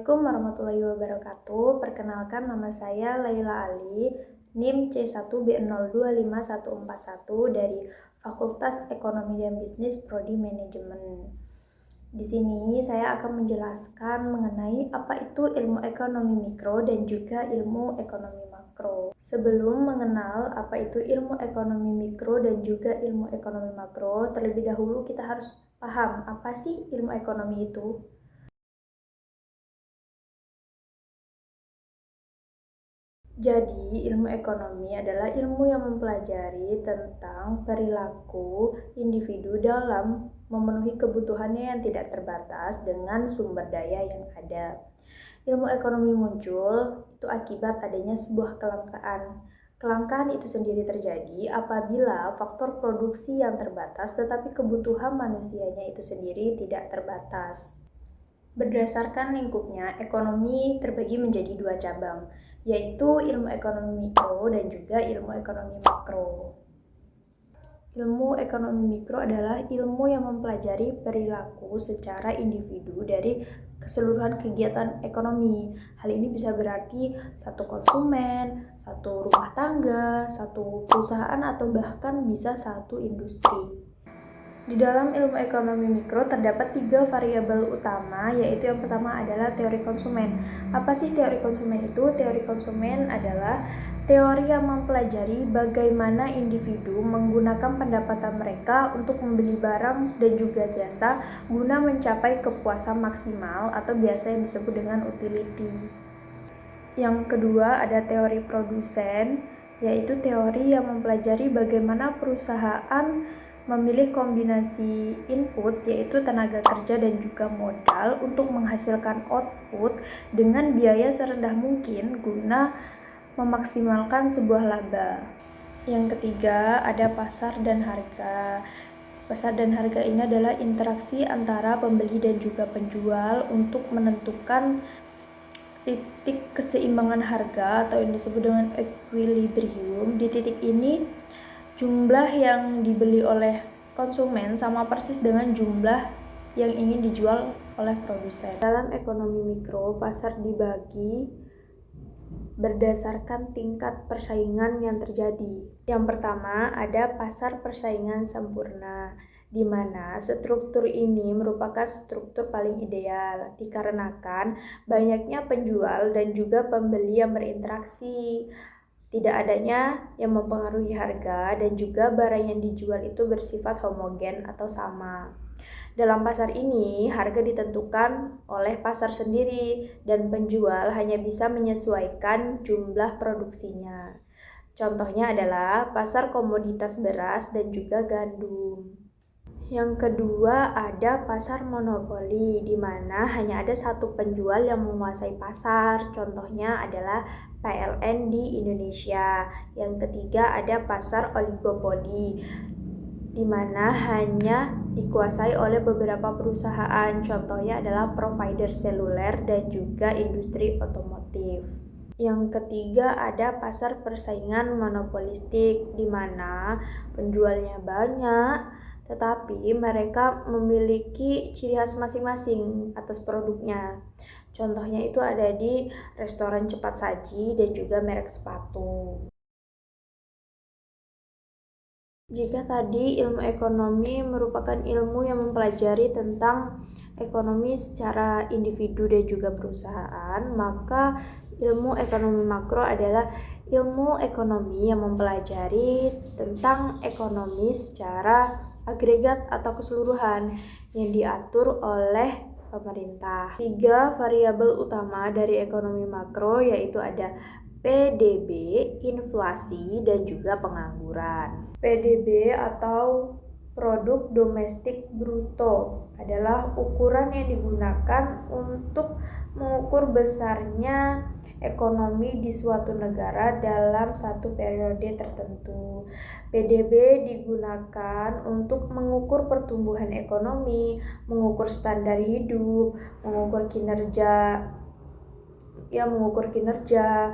Assalamualaikum warahmatullahi wabarakatuh. Perkenalkan, nama saya Laila Ali, NIM C1B025141 dari Fakultas Ekonomi dan Bisnis Prodi Manajemen. Di sini saya akan menjelaskan mengenai apa itu ilmu ekonomi mikro dan juga ilmu ekonomi makro. Sebelum mengenal apa itu ilmu ekonomi mikro dan juga ilmu ekonomi makro, terlebih dahulu kita harus paham apa sih ilmu ekonomi itu. Jadi, ilmu ekonomi adalah ilmu yang mempelajari tentang perilaku individu dalam memenuhi kebutuhannya yang tidak terbatas dengan sumber daya yang ada. Ilmu ekonomi muncul itu akibat adanya sebuah kelangkaan. Kelangkaan itu sendiri terjadi apabila faktor produksi yang terbatas tetapi kebutuhan manusianya itu sendiri tidak terbatas. Berdasarkan lingkupnya, ekonomi terbagi menjadi dua cabang, yaitu ilmu ekonomi mikro dan juga ilmu ekonomi makro. Ilmu ekonomi mikro adalah ilmu yang mempelajari perilaku secara individu dari keseluruhan kegiatan ekonomi. Hal ini bisa berarti satu konsumen, satu rumah tangga, satu perusahaan, atau bahkan bisa satu industri. Di dalam ilmu ekonomi mikro terdapat 3 variabel utama, yaitu yang pertama adalah teori konsumen. Apa sih teori konsumen itu? Teori konsumen adalah teori yang mempelajari bagaimana individu menggunakan pendapatan mereka untuk membeli barang dan juga jasa guna mencapai kepuasan maksimal atau biasa yang disebut dengan utility. Yang kedua ada teori produsen, yaitu teori yang mempelajari bagaimana perusahaan memilih kombinasi input, yaitu tenaga kerja dan juga modal, untuk menghasilkan output dengan biaya serendah mungkin guna memaksimalkan sebuah laba. Yang ketiga ada pasar dan harga. Pasar dan harga ini adalah interaksi antara pembeli dan juga penjual untuk menentukan titik keseimbangan harga atau yang disebut dengan equilibrium. Di titik ini jumlah yang dibeli oleh konsumen sama persis dengan jumlah yang ingin dijual oleh produsen. Dalam ekonomi mikro, pasar dibagi berdasarkan tingkat persaingan yang terjadi. Yang pertama ada pasar persaingan sempurna, di mana struktur ini merupakan struktur paling ideal dikarenakan banyaknya penjual dan juga pembeli yang berinteraksi. Tidak adanya yang mempengaruhi harga dan juga barang yang dijual itu bersifat homogen atau sama. Dalam pasar ini, harga ditentukan oleh pasar sendiri dan penjual hanya bisa menyesuaikan jumlah produksinya. Contohnya adalah pasar komoditas beras dan juga gandum. Yang kedua ada pasar monopoli, di mana hanya ada satu penjual yang menguasai pasar. Contohnya adalah PLN di Indonesia. Yang ketiga ada pasar oligopoli, di mana hanya dikuasai oleh beberapa perusahaan. Contohnya adalah provider seluler dan juga industri otomotif. Yang ketiga ada pasar persaingan monopolistik, di mana penjualnya banyak tetapi mereka memiliki ciri khas masing-masing atas produknya. Contohnya itu ada di restoran cepat saji dan juga merek sepatu. Jika tadi ilmu ekonomi merupakan ilmu yang mempelajari tentang ekonomi secara individu dan juga perusahaan, maka ilmu ekonomi makro adalah ilmu ekonomi yang mempelajari tentang ekonomi secara agregat atau keseluruhan yang diatur oleh pemerintah. 3 variabel utama dari ekonomi makro yaitu ada PDB, inflasi, dan juga pengangguran. PDB atau produk domestik bruto adalah ukuran yang digunakan untuk mengukur besarnya ekonomi di suatu negara dalam satu periode tertentu. PDB digunakan untuk mengukur pertumbuhan ekonomi, mengukur standar hidup, mengukur kinerja,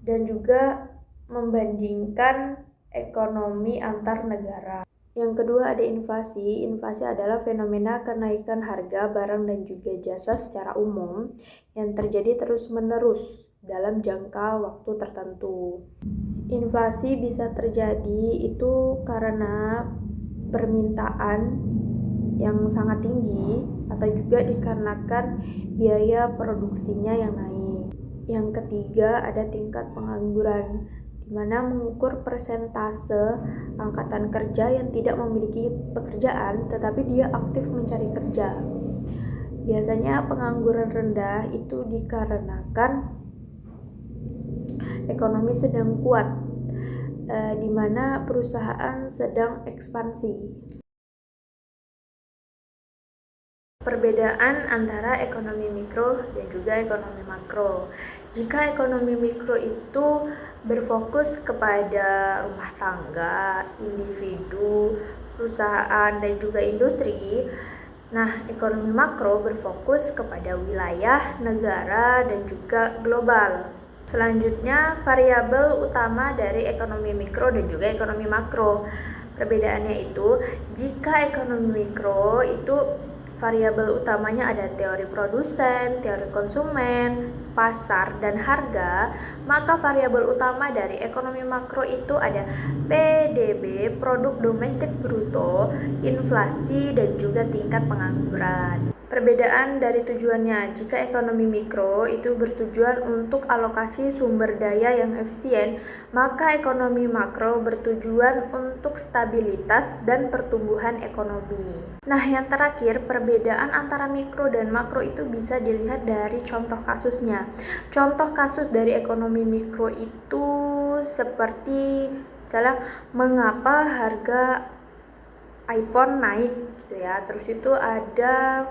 dan juga membandingkan ekonomi antar negara. Yang kedua ada inflasi. Inflasi adalah fenomena kenaikan harga barang dan juga jasa secara umum yang terjadi terus-menerus dalam jangka waktu tertentu. Inflasi bisa terjadi itu karena permintaan yang sangat tinggi atau juga dikarenakan biaya produksinya yang naik. Yang ketiga ada tingkat pengangguran, di mana mengukur persentase angkatan kerja yang tidak memiliki pekerjaan tetapi dia aktif mencari kerja. Biasanya pengangguran rendah itu dikarenakan ekonomi sedang kuat, di mana perusahaan sedang ekspansi. Perbedaan antara ekonomi mikro dan juga ekonomi makro. Jika ekonomi mikro itu berfokus kepada rumah tangga, individu, perusahaan, dan juga industri, nah ekonomi makro berfokus kepada wilayah, negara, dan juga global. Selanjutnya, variabel utama dari ekonomi mikro dan juga ekonomi makro. Perbedaannya itu, jika ekonomi mikro itu variabel utamanya ada teori produsen, teori konsumen, pasar, dan harga, maka variabel utama dari ekonomi makro itu ada PDB, produk domestik bruto, inflasi, dan juga tingkat pengangguran. Perbedaan dari tujuannya, jika ekonomi mikro itu bertujuan untuk alokasi sumber daya yang efisien, maka ekonomi makro bertujuan untuk stabilitas dan pertumbuhan ekonomi. Nah, yang terakhir, perbedaan antara mikro dan makro itu bisa dilihat dari contoh kasusnya. Contoh kasus dari ekonomi mikro itu seperti misalnya mengapa harga iPhone naik gitu ya. Terus itu ada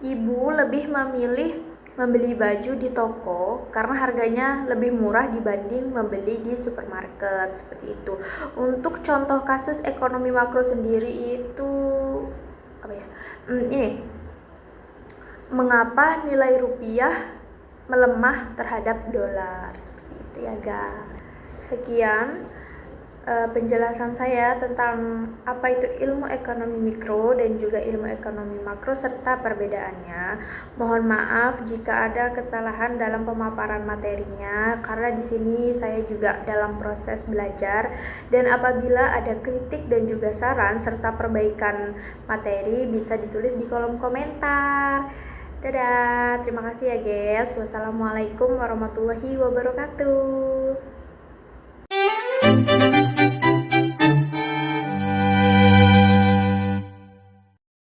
ibu lebih memilih membeli baju di toko karena harganya lebih murah dibanding membeli di supermarket, seperti itu. Untuk contoh kasus ekonomi makro sendiri itu apa ya? Ini mengapa nilai rupiah melemah terhadap dolar, seperti itu ya guys. Sekian penjelasan saya tentang apa itu ilmu ekonomi mikro dan juga ilmu ekonomi makro serta perbedaannya. Mohon maaf jika ada kesalahan dalam pemaparan materinya karena di sini saya juga dalam proses belajar, dan apabila ada kritik dan juga saran serta perbaikan materi bisa ditulis di kolom komentar. Dadah, terima kasih ya guys. Wassalamualaikum warahmatullahi wabarakatuh.